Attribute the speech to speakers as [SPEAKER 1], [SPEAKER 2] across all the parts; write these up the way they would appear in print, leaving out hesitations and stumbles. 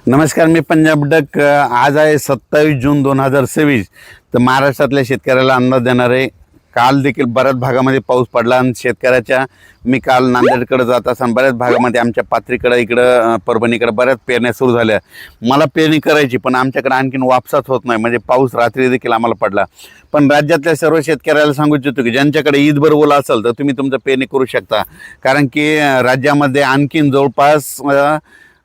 [SPEAKER 1] नमस्कार, मी पंजाब डक. आज आहे 27 जून 2026. तर महाराष्ट्रातल्या शेतकऱ्याला अंदाज देणार आहे. काल देखील बऱ्याच भागामध्ये पाऊस पडला आणि शेतकऱ्याच्या मी काल नांदेडकडे जात असताना बऱ्याच भागामध्ये आमच्या पाथरीकडे इकडं परभणीकडे बऱ्याच पेरण्या सुरू झाल्या. मला पेरणी करायची पण आमच्याकडे आणखीन वापसाच होत नाही, म्हणजे पाऊस रात्री देखील आम्हाला पडला. पण राज्यातल्या सर्व शेतकऱ्याला सांगू इच्छितो की ज्यांच्याकडे ईदभर ओला असेल तर तुम्ही तुमचं पेरणी करू शकता, कारण की राज्यामध्ये आणखीन जवळपास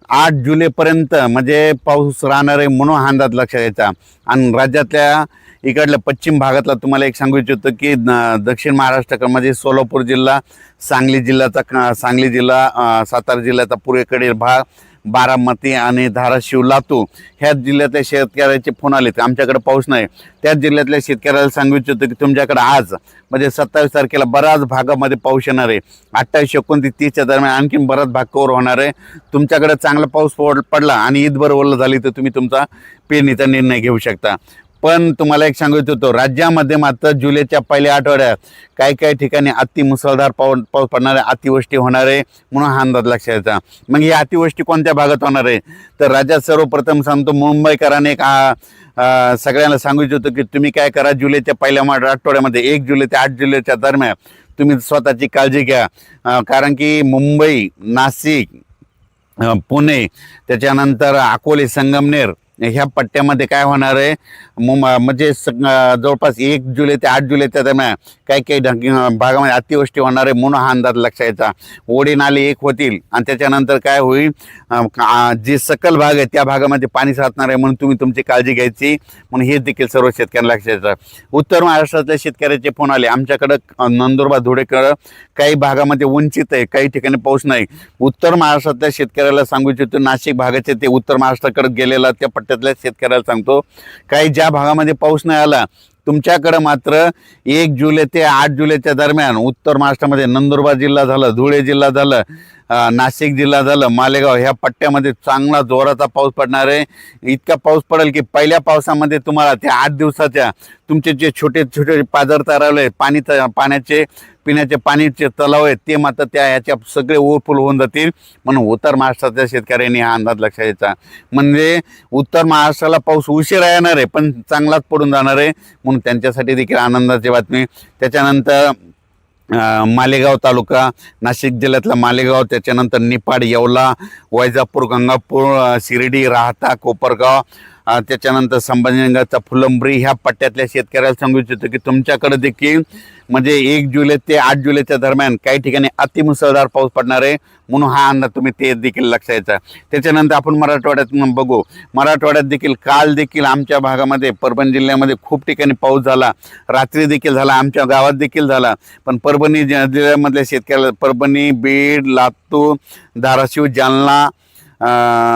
[SPEAKER 1] 8 जुलैपर्यंत म्हणजे पाऊस राहणार आहे म्हणून हा अंदाज लक्षात घ्यायचा. आणि राज्यातल्या इकडल्या पश्चिम भागातला तुम्हाला एक सांगू इच्छितो की दक्षिण महाराष्ट्रामध्ये सोलापूर जिल्हा, सांगली जिल्हा, सातारा जिल्ह्याचा पूर्वेकडील भाग, बारामती आणि धाराशिव, लातूर ह्या जिल्ह्यातल्या शेतकऱ्याचे फोन आले तर आमच्याकडे पाऊस नाही. त्याच जिल्ह्यातल्या शेतकऱ्याला सांगू इच्छितो की तुमच्याकडे आज म्हणजे 27 तारखेला बऱ्याच भागामध्ये पाऊस येणार आहे. 28, 29, 30च्या दरम्यान आणखीन बराच भाग कव्हर होणार आहे. तुमच्याकडे चांगला पाऊस पडला आणि ईदभर ओलं झाली तर तुम्ही तुमचा पेरणीचा निर्णय घेऊ शकता. पण तुम्हाला एक सांगू इच्छितो, राज्यामध्ये मात्र जुलैच्या पहिल्या आठवड्यात काही ठिकाणी अति मुसळधार पाऊस पडणार आहे, अतिवृष्टी होणार आहे म्हणून हा अंदाज लक्षात घ्यायचा. मग ही अतिवृष्टी कोणत्या भागात होणार आहे तर राज्यात सर्वप्रथम सांगतो मुंबईकरांनी एक सगळ्यांना सांगू इच्छितो की तुम्ही काय करा, जुलैच्या पहिल्या आठवड्यामध्ये 1 जुलै ते 8 जुलैच्या दरम्यान तुम्ही स्वतःची काळजी घ्या. कारण की मुंबई, नाशिक, पुणे, त्याच्यानंतर अकोले, संगमनेर ह्या पट्ट्यामध्ये काय होणार आहे, म्हणजे जवळपास 1 जुलै ते 8 जुलैच्या दरम्यान काही भागामध्ये अतिवृष्टी होणार आहे म्हणून हा अंदाज लक्षात घ्यायचा. ओढे नाले एक होतील आणि त्याच्यानंतर काय होईल, जे सकल भाग आहे त्या भागामध्ये पाणी साचणार आहे म्हणून तुम्ही तुमची काळजी घ्यायची म्हणून हे देखील सर्व शेतकऱ्यांना लक्षात घ्यायचं. उत्तर महाराष्ट्रातल्या शेतकऱ्याचे फोन आले. आमच्याकडं नंदुरबार, धुळेकडं काही भागामध्ये वंचित आहे, काही ठिकाणी पाऊस नाही. उत्तर महाराष्ट्रातल्या शेतकऱ्याला सांगू इच्छितो, नाशिक भागाचे ते उत्तर महाराष्ट्राकडे गेलेला त्या पट्ट्यातल्या शेतकऱ्याला सांगतो, काही ज्या भागामध्ये पाऊस नाही आला तुमच्याकडं मात्र 1 जुलै ते 8 जुलैच्या दरम्यान उत्तर महाराष्ट्रामध्ये नंदुरबार जिल्हा झालं, धुळे जिल्हा झालं, नाशिक जिल्हा झालं, मालेगाव ह्या पट्ट्यामध्ये चांगला जोराचा पाऊस पडणार आहे. इतका पाऊस पडेल की पहिल्या पावसामध्ये तुम्हाला त्या 8 दिवसाच्या तुमचे जे छोटे छोटे पाझर तयार पाण्याचे पिण्याचे पाणीचे तलाव आहेत ते मात्र त्या ह्याच्या सगळे ओव्हरफुल होऊन जातील. म्हणून उत्तर महाराष्ट्रातल्या शेतकऱ्यांनी हा अंदाज लक्षात घ्यायचा. म्हणजे उत्तर महाराष्ट्राला पाऊस उशिरा येणार आहे पण चांगलाच पडून जाणार आहे म्हणून त्यांच्यासाठी देखील आनंदाची बातमी. त्याच्यानंतर मालेगाव तालुका, नाशिक जिल्ह्यातला मालेगाव, त्याच्यानंतर निपाड, येवला, वैजापूर, गंगापूर, शिर्डी, राहता, कोपरगाव, त्याच्यानंतर संभाजीनगरचा फुलंब्री ह्या पट्ट्यातल्या शेतकऱ्याला सांगू इच्छितो की तुमच्याकडे देखील म्हणजे 1 जुलै ते 8 जुलैच्या दरम्यान काही ठिकाणी अतिमुसळधार पाऊस पडणार आहे म्हणून हा अंदाज तुम्ही ते देखील लक्षात घ्यायचा. त्याच्यानंतर आपण मराठवाड्यात बघू. मराठवाड्यात देखील काल देखील आमच्या भागामध्ये परभणी जिल्ह्यामध्ये खूप ठिकाणी पाऊस झाला, रात्री देखील झाला, आमच्या गावात देखील झाला. पण परभणी जिल्ह्यामधल्या शेतकऱ्याला परभणी, बीड, लातूर, धाराशिव, जालना,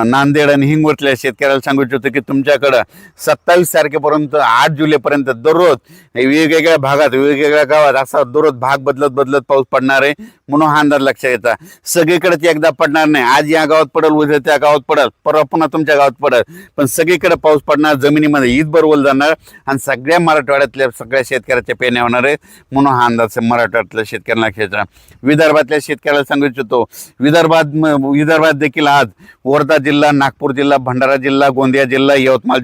[SPEAKER 1] नांदेड आणि हिंगोलीतल्या शेतकऱ्याला सांगू इच्छितो की तुमच्याकडं 27 तारखेपर्यंत 8 जुलैपर्यंत दररोज वेगवेगळ्या भागात, वेगवेगळ्या गावात असा दररोज भाग बदलत पाऊस पडणार आहे म्हणून हा अंदाज लक्षात घ्यायचा. सगळीकडे एकदा पडणार नाही, आज या गावात पडेल, उद्या त्या गावात पडेल, परवा पुन्हा तुमच्या गावात पडेल, पण सगळीकडे पाऊस पडणार, जमिनीमध्ये ईदभर ओल जाणार आणि सगळ्या मराठवाड्यातल्या सगळ्या शेतकऱ्याच्या पेरण्या होणार आहे म्हणून हा अंदाज मराठवाड्यातल्या शेतकऱ्यांना लक्षात घ्यायचा. विदर्भातल्या शेतकऱ्याला सांगू इच्छितो, विदर्भात देखील आज वर्धा जिल्हा, नागपूर जिल्हा, भंडारा जिल्हा, गोंदिया जिल्हा, यवतमाळ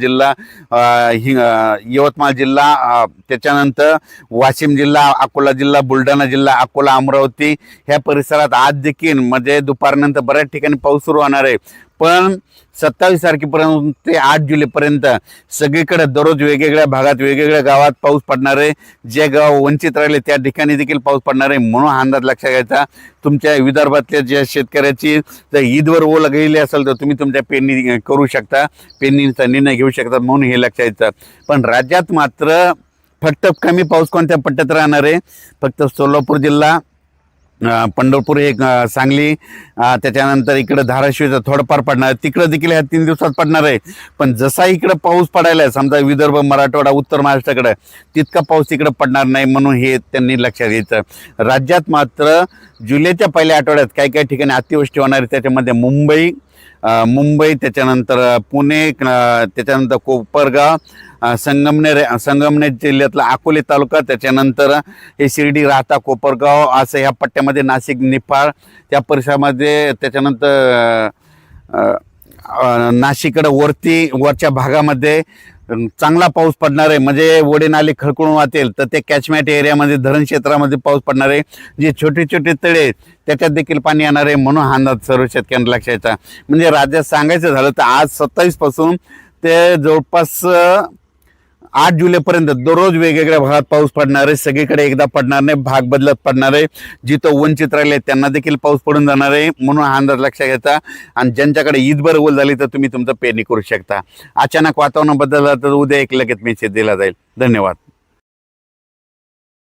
[SPEAKER 1] जिल्हा, त्याच्यानंतर वाशिम जिल्हा, अकोला जिल्हा, बुलढाणा जिल्हा, अकोला, अमरावती ह्या परिसरात आज देखील म्हणजे दुपारनंतर बऱ्याच ठिकाणी पाऊस सुरू होणार आहे. पण 27 तारखेपर्यंत ते 8 जुलैपर्यंत सगळीकडे दररोज वेगवेगळ्या भागात, वेगवेगळ्या गावात पाऊस पडणार आहे. जे गाव वंचित राहिले त्या ठिकाणी देखील पाऊस पडणार आहे म्हणून हा अंदाज लक्षात घ्यायचा. तुमच्या विदर्भातल्या ज्या शेतकऱ्याची जर ईदवर ओल गेली असेल तर तुम्ही तुमच्या पेरणी करू शकता, पेरणीचा निर्णय घेऊ शकता म्हणून हे लक्षात घ्यायचं. पण राज्यात मात्र फक्त कमी पाऊस कोणत्या पट्ट्यात राहणार आहे, फक्त सोलापूर जिल्हा, पंढरपूर, हे सांगली, त्याच्यानंतर इकडं धाराशिवचं थोडंफार पडणार, तिकडं देखील ह्या 3 दिवसात पडणार आहे. पण जसा इकडं पाऊस पडायला आहे समजा विदर्भ, मराठवाडा, उत्तर महाराष्ट्राकडे तितका पाऊस इकडं पडणार नाही म्हणून हे त्यांनी लक्षात घ्यायचं. राज्यात मात्र जुलैच्या पहिल्या आठवड्यात काही ठिकाणी अतिवृष्टी होणार आहे. त्याच्यामध्ये मुंबई, त्याच्यानंतर पुणे, त्याच्यानंतर कोपरगाव, संगमनेर जिल्ह्यातला अकोले तालुका, त्याच्यानंतर हे शिर्डी, राहता, कोपरगाव असं ह्या पट्ट्यामध्ये नाशिक, निफाड त्या परिसरामध्ये, त्याच्यानंतर नाशिककडे वरच्या भागामध्ये चांगला पाऊस पडणार आहे, म्हणजे ओढे नाले खळखळून वाहतील, तर ते कॅचमेंट एरियामध्ये धरण क्षेत्रामध्ये पाऊस पडणार आहे. जे छोटे छोटे तळे आहेत त्याच्यात देखील पाणी येणार आहे, म्हणून हा अंदाज सर्व शेतकऱ्यांना लक्षात यायचा. म्हणजे राज्यात सांगायचं झालं तर आज 27 पासून ते जवळपास 8 जुलैपर्यंत दररोज वेगवेगळ्या भागात पाऊस पडणार आहे. सगळीकडे एकदा पडणार नाही, भाग बदलत पडणार आहे. जिथं वंचित राहिले त्यांना देखील पाऊस पडून जाणार आहे, म्हणून हा अंदाज लक्षात घ्यायचा. आणि ज्यांच्याकडे ईदभर ओल झाली तर तुम्ही तुमचं पेरणी करू शकता. अचानक वातावरण बदललं तर उद्या एक लगेच मेसेज दिला जाईल. धन्यवाद.